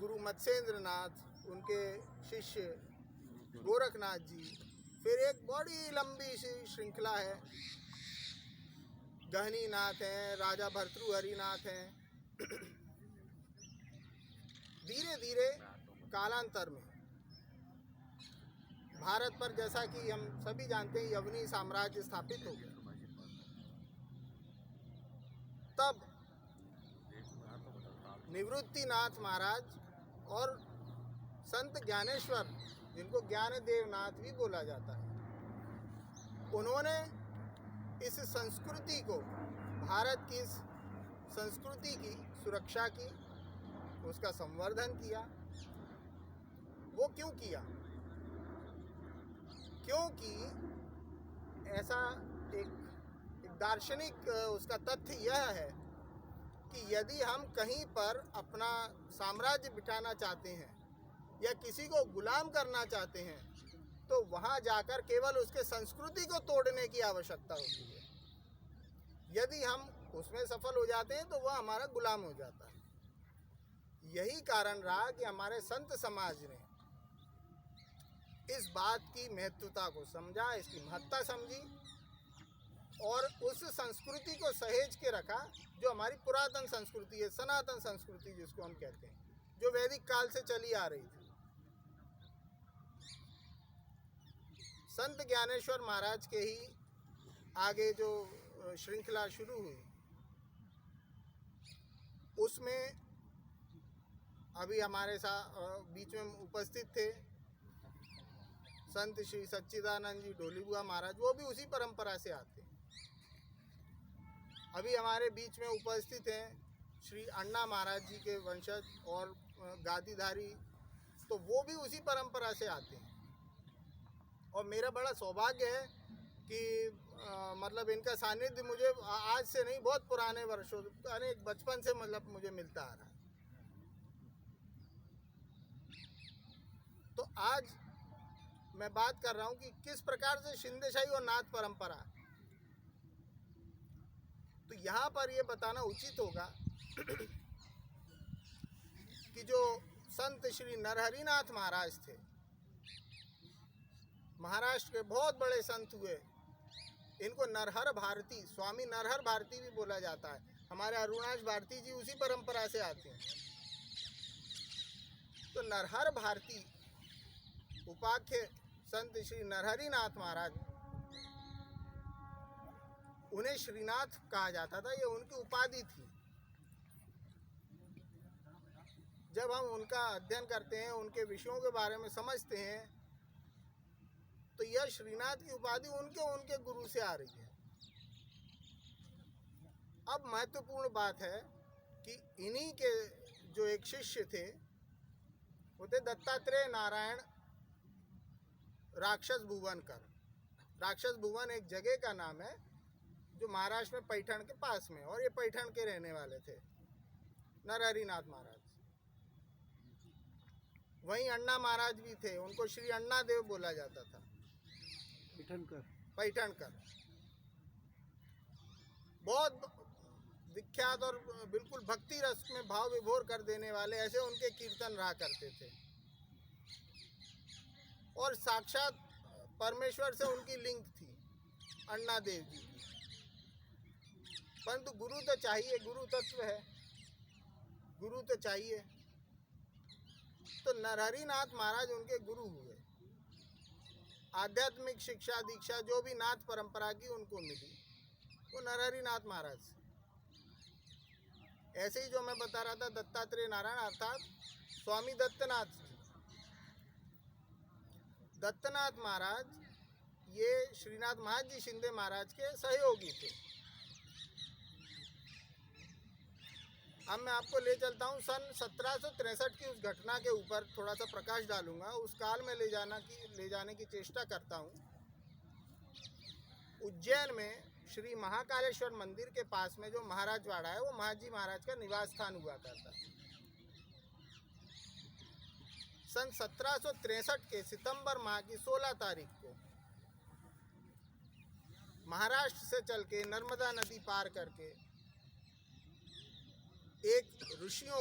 गुरु मत्स्येंद्र नाथ, उनके शिष्य गोरखनाथ जी, फिर एक बड़ी लंबी सी श्रृंखला है, गहनी नाथ हैं, राजा भर्तृहरि नाथ हैं। धीरे धीरे कालांतर में भारत पर, जैसा कि हम सभी जानते हैं, यवनी साम्राज्य स्थापित हो गया। तब निवृत्तिनाथ महाराज और संत ज्ञानेश्वर, जिनको ज्ञानदेव नाथ भी बोला जाता है, उन्होंने इस संस्कृति को, भारत की इस संस्कृति की सुरक्षा की, उसका संवर्धन किया। वो क्यों किया? क्योंकि ऐसा एक दार्शनिक उसका तथ्य यह है कि यदि हम कहीं पर अपना साम्राज्य बिठाना चाहते हैं या किसी को गुलाम करना चाहते हैं, तो वहाँ जाकर केवल उसके संस्कृति को तोड़ने की आवश्यकता होती है। यदि हम उसमें सफल हो जाते हैं तो वह हमारा गुलाम हो जाता है। यही कारण रहा कि हमारे संत समाज ने इस बात की महत्वता को समझा, इसकी महत्ता समझी और उस संस्कृति को सहेज के रखा जो हमारी पुरातन संस्कृति है, सनातन संस्कृति जिसको हम कहते हैं, जो वैदिक काल से चली आ रही थी। संत ज्ञानेश्वर महाराज के ही आगे जो श्रृंखला शुरू हुई, उसमें अभी हमारे साथ बीच में उपस्थित थे संत श्री सच्चिदानंद जी ढोलीबुआ महाराज, वो भी उसी परंपरा से आते हैं। अभी हमारे बीच में उपस्थित हैं श्री अण्णा महाराज जी के वंशज और गादीधारी, तो वो भी उसी परंपरा से आते हैं। और मेरा बड़ा सौभाग्य है कि मतलब इनका सानिध्य मुझे आज से नहीं, बहुत पुराने वर्षों, अनेक बचपन से मतलब मुझे मिलता आ रहा है। तो आज मैं बात कर रहा हूं कि किस प्रकार से शिंदेशाही और नाथ परंपरा, तो यहाँ पर ये बताना उचित होगा कि जो संत श्री नरहरिनाथ महाराज थे, महाराष्ट्र के बहुत बड़े संत हुए। इनको नरहर भारती, स्वामी नरहर भारती भी बोला जाता है। हमारे अरुणाश भारती जी उसी परंपरा से आते हैं। तो नरहर भारती उपाख्य संत श्री नरहरिनाथ महाराज, उन्हें श्रीनाथ कहा जाता था, ये उनकी उपाधि थी। जब हम उनका अध्ययन करते हैं, उनके विषयों के बारे में समझते हैं, तो यह श्रीनाथ की उपाधि उनके गुरु से आ रही है। अब महत्वपूर्ण बात है कि इन्हीं के जो एक शिष्य थे, वो थे दत्तात्रेय नारायण राक्षस भुवनकर। राक्षस भुवन एक जगह का नाम है जो महाराष्ट्र में पैठण के पास में, और ये पैठण के रहने वाले थे नरहरिनाथ महाराज। वहीं अण्णा महाराज भी थे, उनको श्री अण्णा देव बोला जाता था। पैठणकर बहुत विख्यात और बिल्कुल भक्ति रस में भाव विभोर कर देने वाले, ऐसे उनके कीर्तन रहा करते थे। और साक्षात परमेश्वर से उनकी लिंक थी, अण्णा देव जी की। परंतु गुरु तो चाहिए, गुरु तत्व है, गुरु तो चाहिए। तो नरहरिनाथ महाराज उनके गुरु हुए। आध्यात्मिक शिक्षा दीक्षा जो भी नाथ परंपरा की उनको मिली, वो नरहरिनाथ महाराज से। ऐसे ही जो मैं बता रहा था, दत्तात्रेय नारायण अर्थात स्वामी दत्तनाथ जी। दत्तनाथ महाराज ये श्रीनाथ महाराज जी शिंदे महाराज के सहयोगी थे। अब मैं आपको ले चलता हूँ सन 1763 की उस घटना के ऊपर थोड़ा सा प्रकाश डालूंगा। उस काल में ले जाने की चेष्टा करता हूँ। उज्जैन में श्री महाकालेश्वर मंदिर के पास में जो महाराजवाड़ा है, वो महाजी महाराज का निवास स्थान हुआ करता है। सन 1763 के सितंबर माह की 16 तारीख को महाराष्ट्र से चल के नर्मदा नदी पार करके एक ऋषियों